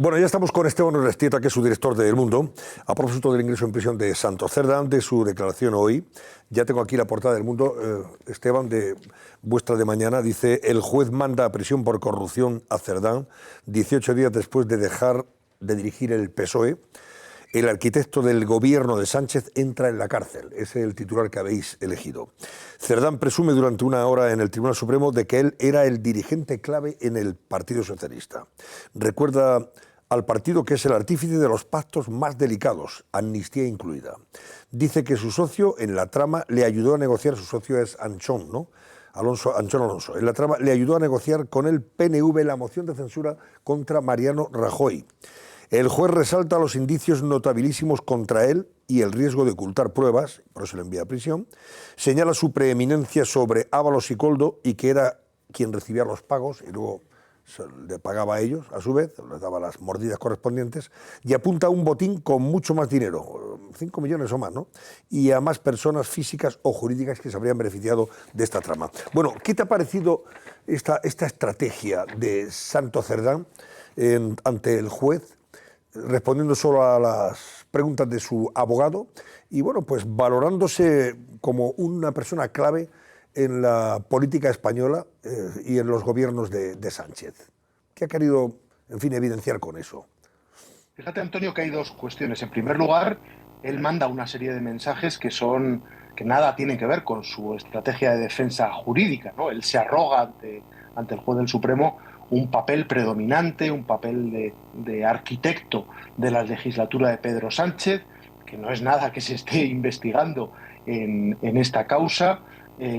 Bueno, ya estamos con Esteban Urrestieta, que es su director de El Mundo, a propósito del ingreso en prisión de Santos Cerdán, de su declaración hoy. Ya tengo aquí la portada del Mundo. Esteban, de vuestra de mañana, dice: el juez manda a prisión por corrupción a Cerdán, 18 días después de dejar de dirigir el PSOE. El arquitecto del gobierno de Sánchez entra en la cárcel. Ese es el titular que habéis elegido. Cerdán presume durante una hora en el Tribunal Supremo de que él era el dirigente clave en el Partido Socialista. Recuerda al partido que es el artífice de los pactos más delicados, amnistía incluida. Dice que su socio en la trama le ayudó a negociar, su socio es Anchón, ¿no? Anchón Alonso. En la trama le ayudó a negociar con el PNV la moción de censura contra Mariano Rajoy. El juez resalta los indicios notabilísimos contra él y el riesgo de ocultar pruebas, por eso le envía a prisión. Señala su preeminencia sobre Ábalos y Koldo y que era quien recibía los pagos y luego le pagaba a ellos, a su vez, les daba las mordidas correspondientes, y apunta a un botín con mucho más dinero, 5 millones o más, ¿no? Y a más personas físicas o jurídicas que se habrían beneficiado de esta trama. Bueno, ¿qué te ha parecido esta estrategia de Santos Cerdán ante el juez, respondiendo solo a las preguntas de su abogado y, bueno, pues valorándose como una persona clave en la política española y en los gobiernos de Sánchez? ¿Qué ha querido, en fin, evidenciar con eso? Fíjate, Antonio, que hay dos cuestiones. En primer lugar, él manda una serie de mensajes que nada tienen que ver con su estrategia de defensa jurídica, ¿no? Él se arroga ante el juez del Supremo un papel predominante, un papel de arquitecto de la legislatura de Pedro Sánchez, que no es nada que se esté investigando en esta causa,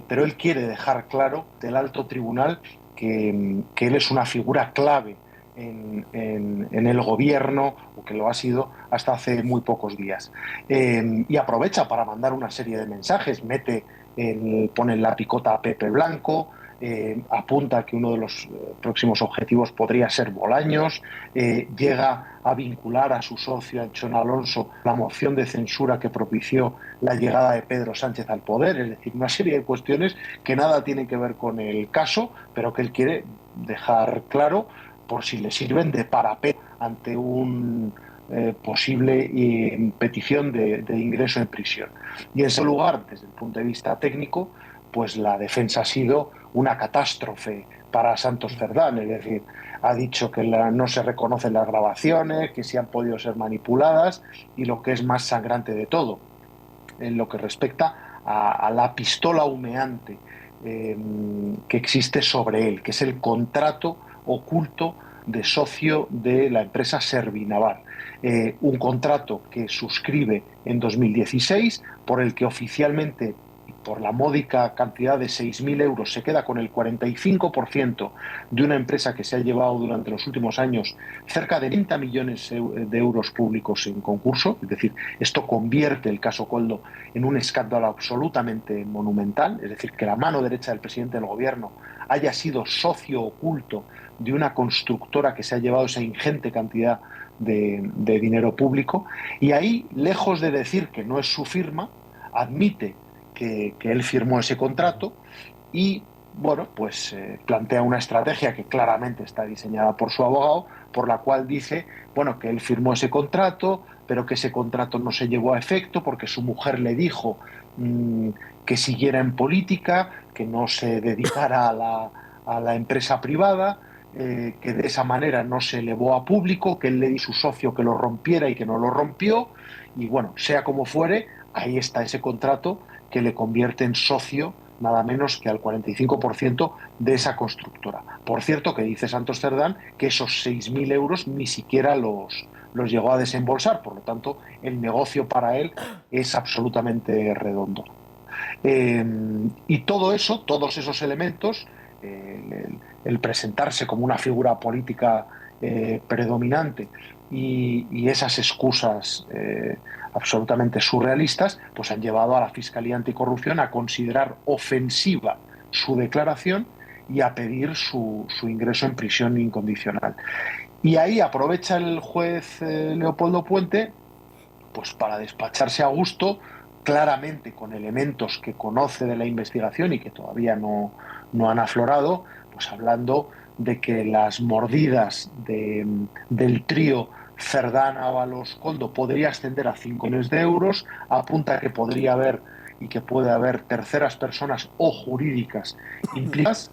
pero él quiere dejar claro del alto tribunal que él es una figura clave en el gobierno, o que lo ha sido hasta hace muy pocos días. Y aprovecha para mandar una serie de mensajes, pone en la picota a Pepe Blanco, apunta que uno de los próximos objetivos podría ser Bolaños, llega a vincular a su socio Anchón Alonso la moción de censura que propició la llegada de Pedro Sánchez al poder, es decir, una serie de cuestiones que nada tienen que ver con el caso, pero que él quiere dejar claro por si le sirven de parapeto ante un posible petición de ingreso en prisión. Y en ese lugar, desde el punto de vista técnico, pues la defensa ha sido una catástrofe para Santos Cerdán, es decir, ha dicho que no se reconocen las grabaciones, que sí han podido ser manipuladas, y lo que es más sangrante de todo, en lo que respecta a la pistola humeante que existe sobre él, que es el contrato oculto de socio de la empresa Servinavar. Un contrato que suscribe en 2016, por el que oficialmente, por la módica cantidad de 6.000 euros, se queda con el 45% de una empresa que se ha llevado durante los últimos años cerca de 30 millones de euros públicos en concurso. Es decir, esto convierte el caso Koldo en un escándalo absolutamente monumental. Es decir, que la mano derecha del presidente del gobierno haya sido socio oculto de una constructora que se ha llevado esa ingente cantidad de dinero público. Y ahí, lejos de decir que no es su firma, admite que él firmó ese contrato y, bueno, pues plantea una estrategia que claramente está diseñada por su abogado, por la cual dice, bueno, que él firmó ese contrato, pero que ese contrato no se llevó a efecto porque su mujer le dijo que siguiera en política, que no se dedicara a la empresa privada, que de esa manera no se elevó a público, que él le dijo a su socio que lo rompiera y que no lo rompió. Y bueno, sea como fuere, ahí está ese contrato que le convierte en socio nada menos que al 45% de esa constructora. Por cierto, que dice Santos Cerdán que esos 6.000 euros ni siquiera los llegó a desembolsar, por lo tanto, el negocio para él es absolutamente redondo. Y todo eso, todos esos elementos, el presentarse como una figura política predominante y esas excusas absolutamente surrealistas, pues han llevado a la Fiscalía Anticorrupción a considerar ofensiva su declaración y a pedir su ingreso en prisión incondicional. Y ahí aprovecha el juez Leopoldo Puente pues para despacharse a gusto claramente con elementos que conoce de la investigación y que todavía no han aflorado, pues hablando de que las mordidas del trío Cerdán, Ábalos, Koldo podría ascender a 5 millones de euros, apunta que podría haber y que puede haber terceras personas o jurídicas implicadas,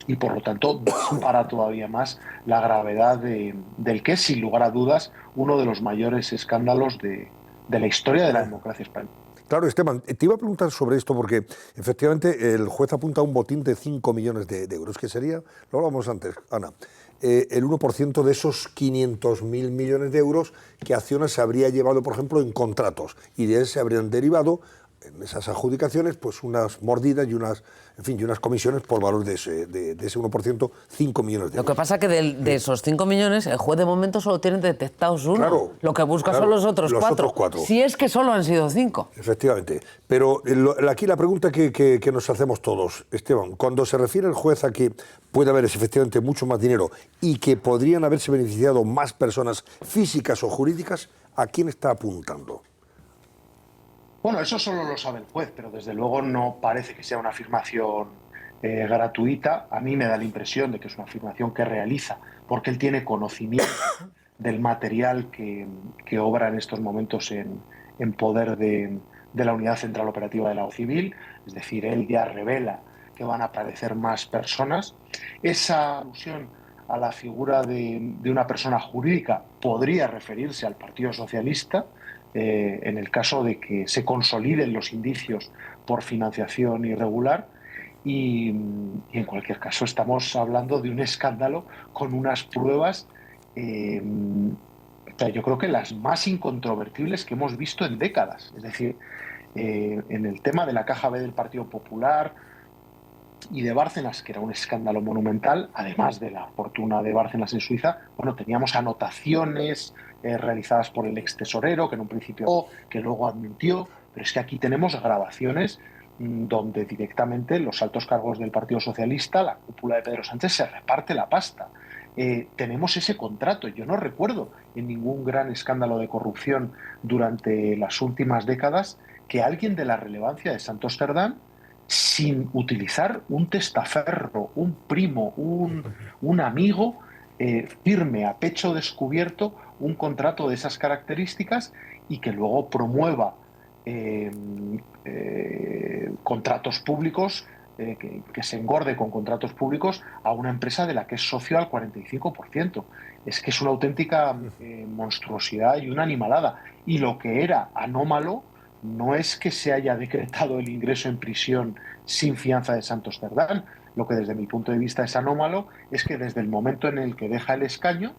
y por lo tanto dispara todavía más la gravedad del que es, sin lugar a dudas, uno de los mayores escándalos de la historia de la democracia española. Claro, Esteban, te iba a preguntar sobre esto porque efectivamente el juez apunta a un botín de 5 millones de euros, que sería, lo hablábamos antes, Ana, el 1% de esos 500.000 millones de euros que Acciona se habría llevado, por ejemplo, en contratos, y de él se habrían derivado en esas adjudicaciones pues unas mordidas y unas, en fin, y unas comisiones por valor de ese 1%, 5 millones de euros. Lo que pasa es que de esos 5 millones, el juez de momento solo tiene detectados uno. Claro, lo que busca claro, son los otros los 4. otros 4. Si es que solo han sido 5. Efectivamente. Pero aquí la pregunta que nos hacemos todos, Esteban, cuando se refiere el juez a que puede haber efectivamente mucho más dinero y que podrían haberse beneficiado más personas físicas o jurídicas, ¿a quién está apuntando? Bueno, eso solo lo sabe el juez, pero desde luego no parece que sea una afirmación gratuita. A mí me da la impresión de que es una afirmación que realiza, porque él tiene conocimiento del material que obra en estos momentos en poder de la Unidad Central Operativa de la Guardia Civil. Es decir, él ya revela que van a aparecer más personas. Esa alusión a la figura de una persona jurídica podría referirse al Partido Socialista, en el caso de que se consoliden los indicios por financiación irregular, y en cualquier caso estamos hablando de un escándalo con unas pruebas, yo creo que las más incontrovertibles que hemos visto en décadas. Es decir, en el tema de la caja B del Partido Popular y de Bárcenas, que era un escándalo monumental, además de la fortuna de Bárcenas en Suiza, bueno, teníamos anotaciones realizadas por el ex tesorero, que en un principio, que luego admitió, pero es que aquí tenemos grabaciones donde directamente los altos cargos del Partido Socialista, la cúpula de Pedro Sánchez, se reparte la pasta. Tenemos ese contrato. Yo no recuerdo en ningún gran escándalo de corrupción durante las últimas décadas que alguien de la relevancia de Santos Cerdán, sin utilizar un testaferro, un primo, un amigo, firme a pecho descubierto un contrato de esas características y que luego promueva contratos públicos, que se engorde con contratos públicos a una empresa de la que es socio al 45%. Es que es una auténtica monstruosidad y una animalada. Y lo que era anómalo no es que se haya decretado el ingreso en prisión sin fianza de Santos Cerdán. Lo que desde mi punto de vista es anómalo es que desde el momento en el que deja el escaño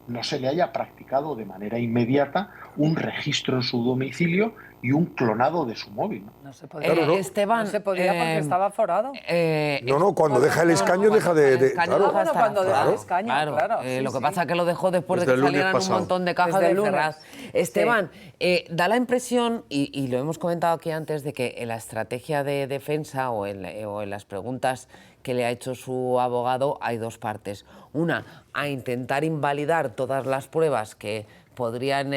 no se le haya practicado de manera inmediata un registro en su domicilio y un clonado de su móvil. No se podía, Claro, no. Esteban, no se podía porque estaba forado. Cuando deja el escaño deja de... Claro, cuando deja el escaño, claro. Lo que pasa es que lo dejó después Desde de que el lunes salieran pasado. un montón de cajas Desde de el cerrar. lunes. Esteban, da la impresión, y lo hemos comentado aquí antes, de que en la estrategia de defensa o en las preguntas que le ha hecho su abogado hay dos partes. Una, a intentar invalidar todas las pruebas que podrían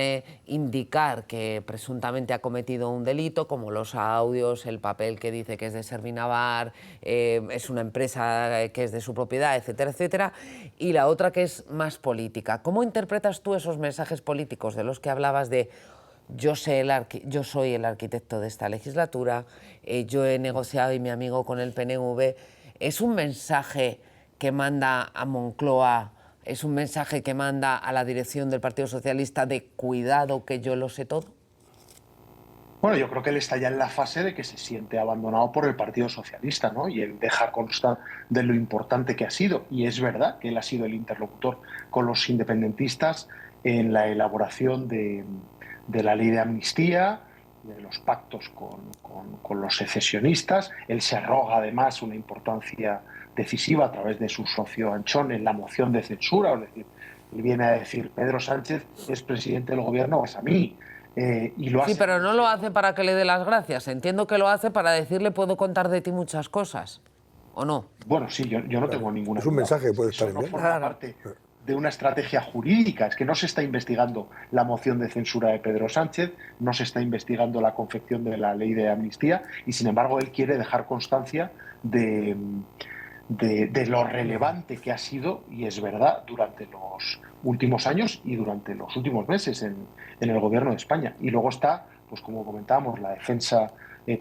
indicar que presuntamente ha cometido un delito, como los audios, el papel que dice que es de Servinavar, es una empresa que es de su propiedad, etcétera, etcétera. Y la otra, que es más política. ¿Cómo interpretas tú esos mensajes políticos de los que hablabas de yo soy el arquitecto de esta legislatura, yo he negociado y mi amigo con el PNV? ¿Es un mensaje que manda a Moncloa, es un mensaje que manda a la dirección del Partido Socialista de cuidado que yo lo sé todo? Bueno, yo creo que él está ya en la fase de que se siente abandonado por el Partido Socialista, ¿no? Y él deja constar de lo importante que ha sido. Y es verdad que él ha sido el interlocutor con los independentistas en la elaboración de la ley de amnistía, de los pactos con los secesionistas. Él se arroga además una importancia decisiva a través de su socio Anchón en la moción de censura. Es decir, él viene a decir, Pedro Sánchez es presidente del gobierno, es a mí. Y lo hace. Sí, pero no lo hace para que le dé las gracias. Entiendo que lo hace para decirle puedo contar de ti muchas cosas, ¿o no? Bueno, sí, yo no tengo ninguna Es un duda. mensaje que puede estar Eso no bien. forma parte de una estrategia jurídica. Es que no se está investigando la moción de censura de Pedro Sánchez, no se está investigando la confección de la ley de amnistía y, sin embargo, él quiere dejar constancia de lo relevante que ha sido, y es verdad, durante los últimos años y durante los últimos meses en el gobierno de España. Y luego está, pues como comentábamos, la defensa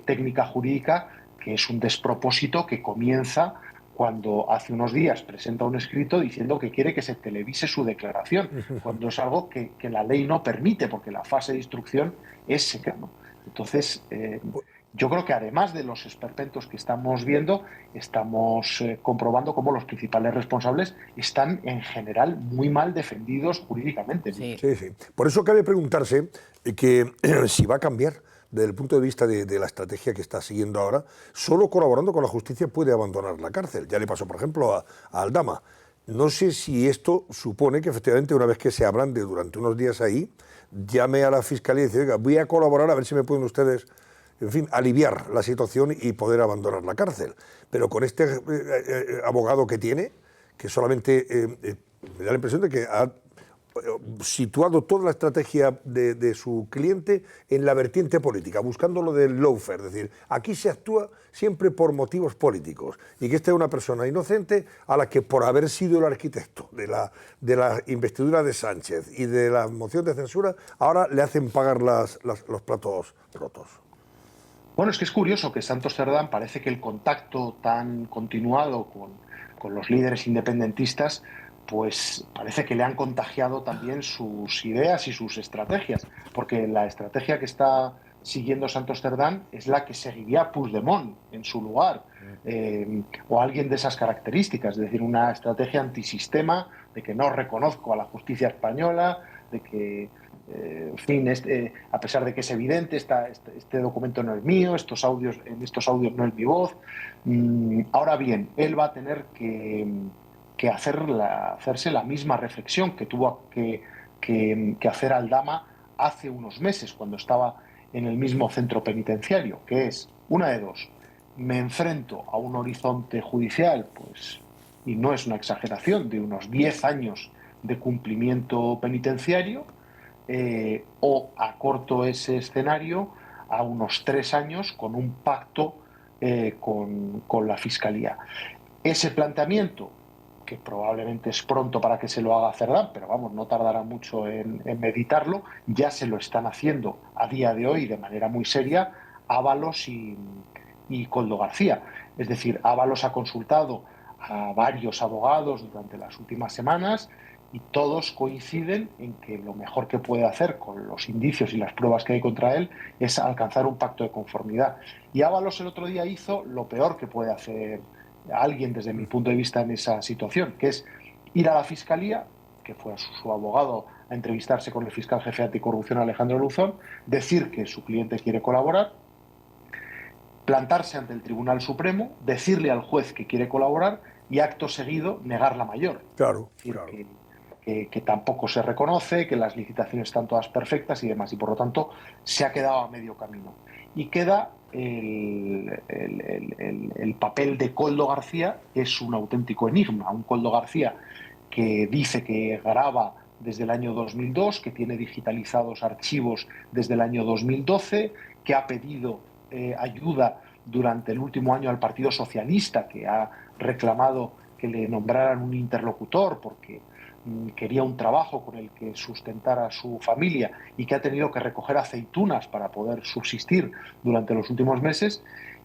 técnica jurídica, que es un despropósito que comienza cuando hace unos días presenta un escrito diciendo que quiere que se televise su declaración, cuando es algo que la ley no permite, porque la fase de instrucción es secreta, ¿no? Entonces, yo creo que además de los esperpentos que estamos viendo, estamos comprobando cómo los principales responsables están en general muy mal defendidos jurídicamente. Sí. Sí, sí. Por eso cabe preguntarse que si va a cambiar desde el punto de vista de la estrategia que está siguiendo ahora. Solo colaborando con la justicia puede abandonar la cárcel. Ya le pasó, por ejemplo, a Aldama. No sé si esto supone que efectivamente una vez que se ablande durante unos días ahí, llame a la Fiscalía y dice, oiga, voy a colaborar a ver si me pueden ustedes, en fin, aliviar la situación y poder abandonar la cárcel. Pero con este abogado que tiene, que solamente me da la impresión de que ha situado toda la estrategia de su cliente en la vertiente política, buscando lo del lawfare, es decir, aquí se actúa siempre por motivos políticos y que esta es una persona inocente a la que por haber sido el arquitecto de la investidura de Sánchez y de la moción de censura, ahora le hacen pagar los platos rotos. Bueno, es que es curioso que Santos Cerdán parece que el contacto tan continuado con los líderes independentistas pues parece que le han contagiado también sus ideas y sus estrategias, porque la estrategia que está siguiendo Santos Cerdán es la que seguiría Puigdemont en su lugar, o alguien de esas características, es decir, una estrategia antisistema, de que no reconozco a la justicia española, de que, en fin, a pesar de que es evidente, este documento no es mío, en estos audios no es mi voz. Ahora bien, él va a tener que hacerse la misma reflexión que tuvo que hacer Aldama hace unos meses, cuando estaba en el mismo centro penitenciario, que es una de dos: me enfrento a un horizonte judicial, pues, y no es una exageración, de unos 10 años de cumplimiento penitenciario, o acorto ese escenario a unos 3 años con un pacto con la Fiscalía. Ese planteamiento, que probablemente es pronto para que se lo haga Cerdán, pero vamos, no tardará mucho en meditarlo, ya se lo están haciendo a día de hoy de manera muy seria Ábalos y Koldo García. Es decir, Ábalos ha consultado a varios abogados durante las últimas semanas y todos coinciden en que lo mejor que puede hacer con los indicios y las pruebas que hay contra él es alcanzar un pacto de conformidad. Y Ábalos el otro día hizo lo peor que puede hacer alguien desde mi punto de vista en esa situación, que es ir a la Fiscalía, que fue a su abogado a entrevistarse con el fiscal jefe anticorrupción Alejandro Luzón, decir que su cliente quiere colaborar, plantarse ante el Tribunal Supremo, decirle al juez que quiere colaborar y acto seguido negar la mayor. Claro, es decir, claro. Que tampoco se reconoce, que las licitaciones están todas perfectas y demás, y por lo tanto se ha quedado a medio camino. Y queda el papel de Koldo García, que es un auténtico enigma, un Koldo García que dice que graba desde el año 2002, que tiene digitalizados archivos desde el año 2012, que ha pedido ayuda durante el último año al Partido Socialista, que ha reclamado que le nombraran un interlocutor porque quería un trabajo con el que sustentara a su familia y que ha tenido que recoger aceitunas para poder subsistir durante los últimos meses,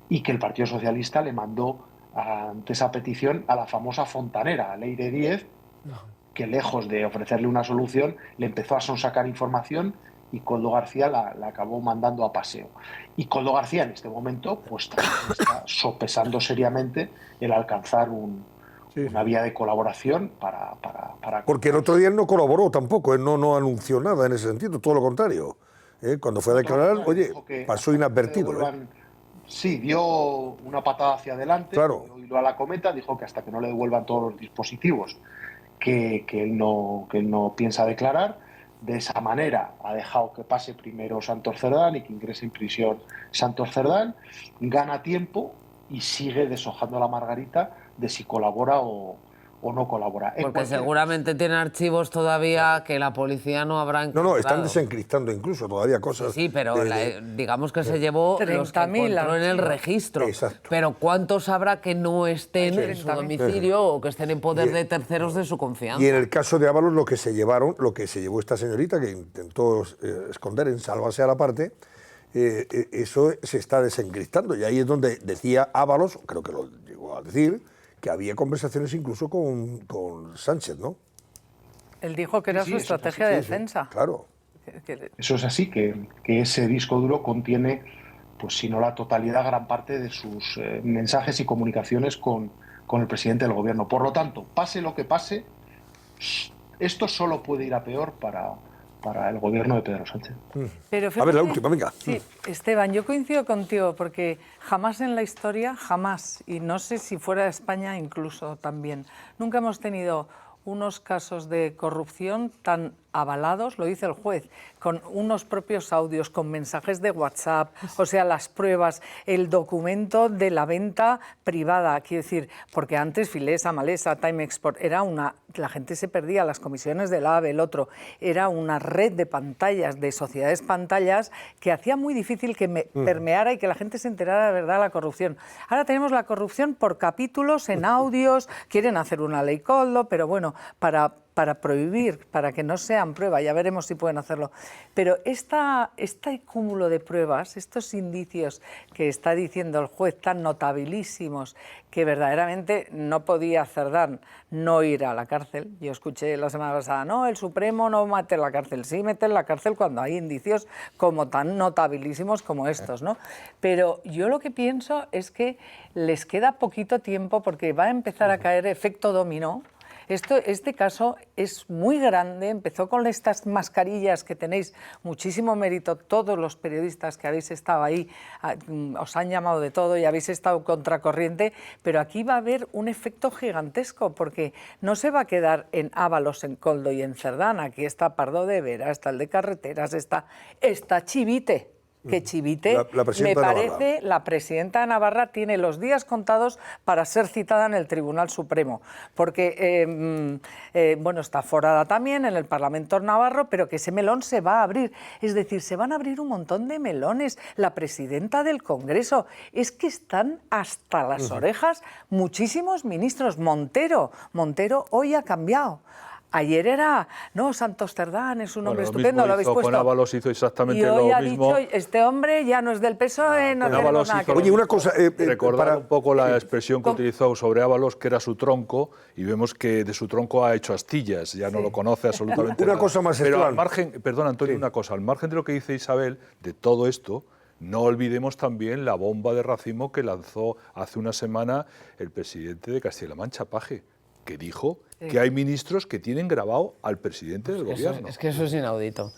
y que el Partido Socialista le mandó ante esa petición a la famosa fontanera, a Leire Díez, que lejos de ofrecerle una solución le empezó a sonsacar información y Koldo García la acabó mandando a paseo. Y Koldo García en este momento pues también está sopesando seriamente el alcanzar una vía de colaboración para... Porque el otro día él no colaboró tampoco, él no anunció nada en ese sentido, todo lo contrario. Cuando fue a declarar, oye, pasó inadvertido. Sí, dio una patada hacia adelante, claro. Dio a la cometa, dijo que hasta que no le devuelvan todos los dispositivos que él no piensa declarar. De esa manera ha dejado que pase primero Santos Cerdán y que ingrese en prisión Santos Cerdán, gana tiempo y sigue deshojando la margarita de si colabora o o no colabora. Porque seguramente tiene archivos todavía que la policía no habrá encontrado. No, están desencriptando incluso todavía cosas. Sí, pero digamos que se llevó los que encontró en el registro. Exacto. Pero ¿cuántos habrá que no estén en su domicilio o que estén en poder de terceros de su confianza? Y en el caso de Ábalos, lo que se llevó esta señorita, que intentó esconder en Sálvase a la parte, eso se está desencriptando. Y ahí es donde decía Ábalos, creo que lo llegó a decir, que había conversaciones incluso con Sánchez, ¿no? Él dijo que era su estrategia de defensa. Claro. Eso es así, que ese disco duro contiene, pues si no la totalidad, gran parte de sus mensajes y comunicaciones con el presidente del gobierno. Por lo tanto, pase lo que pase, esto solo puede ir a peor para el gobierno de Pedro Sánchez. Pero fíjate, a ver, la última, venga. Sí, Esteban, yo coincido contigo porque jamás en la historia, jamás, y no sé si fuera de España incluso también, nunca hemos tenido unos casos de corrupción tan avalados, lo dice el juez, con unos propios audios, con mensajes de WhatsApp, o sea, las pruebas, el documento de la venta privada, quiero decir, porque antes Filesa, Malesa, Time Export, la gente se perdía, las comisiones del AVE, el otro, era una red de pantallas, de sociedades pantallas, que hacía muy difícil que permeara y que la gente se enterara de verdad de la corrupción. Ahora tenemos la corrupción por capítulos, en audios, quieren hacer una ley Coldo, pero bueno, para prohibir, para que no sean pruebas, ya veremos si pueden hacerlo. Pero este cúmulo de pruebas, estos indicios que está diciendo el juez tan notabilísimos, que verdaderamente no podía Cerdán no ir a la cárcel. Yo escuché la semana pasada, no, el Supremo no mete en la cárcel. Sí, mete en la cárcel cuando hay indicios como tan notabilísimos como estos, ¿no? Pero yo lo que pienso es que les queda poquito tiempo porque va a empezar a caer efecto dominó. Este caso es muy grande, empezó con estas mascarillas que tenéis muchísimo mérito, todos los periodistas que habéis estado ahí, os han llamado de todo y habéis estado contracorriente, pero aquí va a haber un efecto gigantesco porque no se va a quedar en Ábalos, en Coldo y en Cerdán, aquí está Pardo de Vera, está el de Carreteras, está Chivite. Que Chivite, me parece, la presidenta de Navarra tiene los días contados para ser citada en el Tribunal Supremo, porque, bueno, está forada también en el Parlamento navarro, pero que ese melón se va a abrir. Es decir, se van a abrir un montón de melones. La presidenta del Congreso, es que están hasta las orejas muchísimos ministros. Montero hoy ha cambiado. Ayer era, no, Santos Cerdán es un hombre estupendo, lo habéis puesto. Con Ábalos hizo exactamente lo mismo. Y hoy ha dicho, este hombre ya no es del PSOE, no tiene nada que ver. Oye, una cosa... recordar un poco la expresión que utilizó sobre Ábalos, que era su tronco, y vemos que de su tronco ha hecho astillas, ya no lo conoce absolutamente Una nada. cosa más, Pero Esteban. al margen, perdón, Antonio, una cosa, al margen de lo que dice Isabel, de todo esto, no olvidemos también la bomba de racimo que lanzó hace una semana el presidente de Castilla-La Mancha, Paje, que dijo que hay ministros que tienen grabado al presidente del gobierno. Es que eso es inaudito.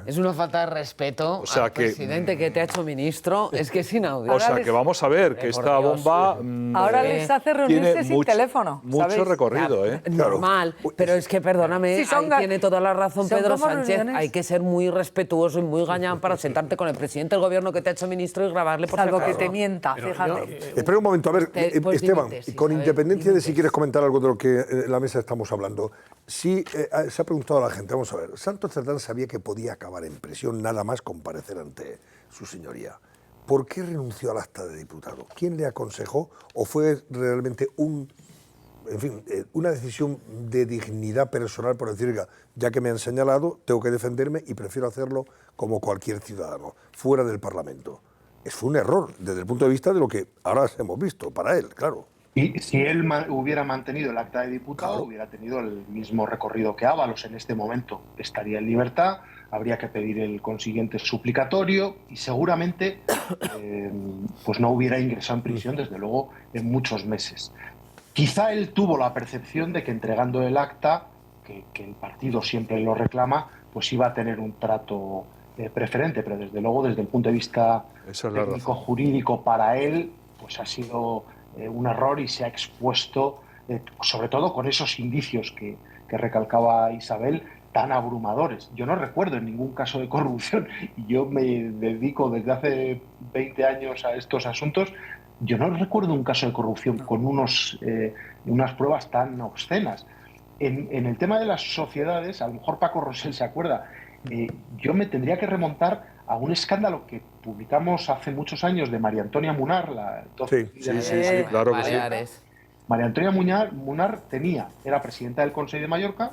Es una falta de respeto al presidente que te ha hecho ministro, es que es inaudito. O sea, que vamos a ver que esta bomba... Ahora les hace reunirse sin teléfono, mucho ¿sabéis? recorrido, ¿eh? Normal, pero es que, perdóname, Sí, ahí tiene toda la razón Pedro Sánchez, reuniones. hay que ser muy respetuoso y muy gañán para sentarte con el presidente del gobierno que te ha hecho ministro y grabarle por Salvo si acaso. que te mienta, fíjate. Espera un momento, a ver, Pues Esteban, dimites, con Isabel, independencia de si dimites. quieres comentar algo de lo que en la mesa estamos hablando, sí se ha preguntado a la gente, vamos a ver, Santos Cerdán sabía que podía acabar en prisión nada más comparecer ante su señoría. ¿Por qué renunció al acta de diputado? ¿Quién le aconsejó o fue realmente una decisión de dignidad personal por decir, ya que me han señalado, tengo que defenderme y prefiero hacerlo como cualquier ciudadano, fuera del Parlamento? Fue un error desde el punto de vista de lo que ahora hemos visto, para él, claro. Y si él hubiera mantenido el acta de diputado, claro, hubiera tenido el mismo recorrido que Ábalos en este momento. Estaría en libertad, habría que pedir el consiguiente suplicatorio y seguramente pues no hubiera ingresado en prisión, desde luego, en muchos meses. Quizá él tuvo la percepción de que entregando el acta, que el partido siempre lo reclama, pues iba a tener un trato preferente, pero desde luego desde el punto de vista técnico-jurídico para él, pues ha sido un error y se ha expuesto, sobre todo con esos indicios que recalcaba Isabel, tan abrumadores. Yo no recuerdo en ningún caso de corrupción y yo me dedico desde hace 20 años a estos asuntos. yo no recuerdo un caso de corrupción con unas pruebas tan obscenas. En el tema de las sociedades, a lo mejor Paco Rosell se acuerda, yo me tendría que remontar a un escándalo que publicamos hace muchos años de María Antonia Munar, la entonces Sí, líder sí, claro que sí. Baleares. María Antonia Munar era presidenta del Consell de Mallorca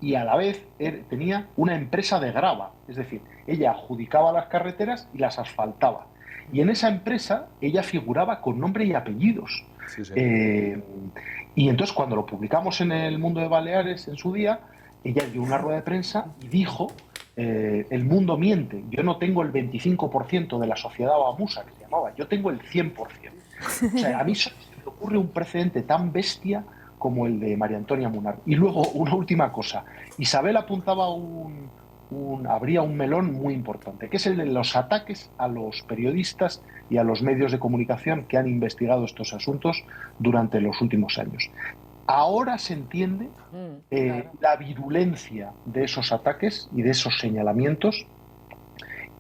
y a la vez tenía una empresa de grava, es decir, ella adjudicaba las carreteras y las asfaltaba. Y en esa empresa ella figuraba con nombre y apellidos. Sí, sí. Y entonces cuando lo publicamos en El Mundo de Baleares en su día, ella dio una rueda de prensa y dijo, el mundo miente, yo no tengo el 25% de la sociedad Bamusa, que se llamaba, yo tengo el 100%. O sea, a mí se me ocurre un precedente tan bestia como el de María Antonia Munar. Y luego, una última cosa. Isabel apuntaba abría un melón muy importante, que es el de los ataques a los periodistas y a los medios de comunicación que han investigado estos asuntos durante los últimos años. Ahora se entiende claro. la virulencia de esos ataques y de esos señalamientos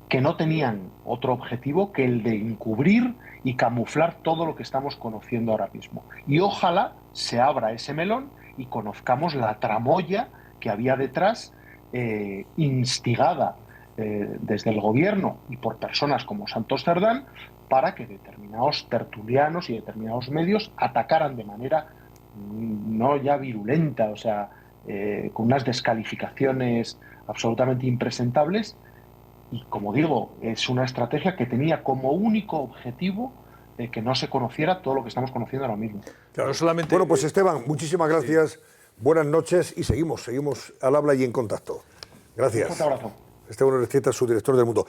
que no tenían otro objetivo que el de encubrir y camuflar todo lo que estamos conociendo ahora mismo. Y ojalá se abra ese melón y conozcamos la tramoya que había detrás, instigada desde el gobierno y por personas como Santos Cerdán, para que determinados tertulianos y determinados medios atacaran de manera no ya virulenta, o sea, con unas descalificaciones absolutamente impresentables. Y como digo, es una estrategia que tenía como único objetivo que no se conociera todo lo que estamos conociendo ahora mismo. Claro. No solamente- Bueno, pues Esteban, muchísimas gracias, buenas noches y seguimos al habla y en contacto. Un Gracias. fuerte abrazo. Esteban Urestieta, su director del Mundo.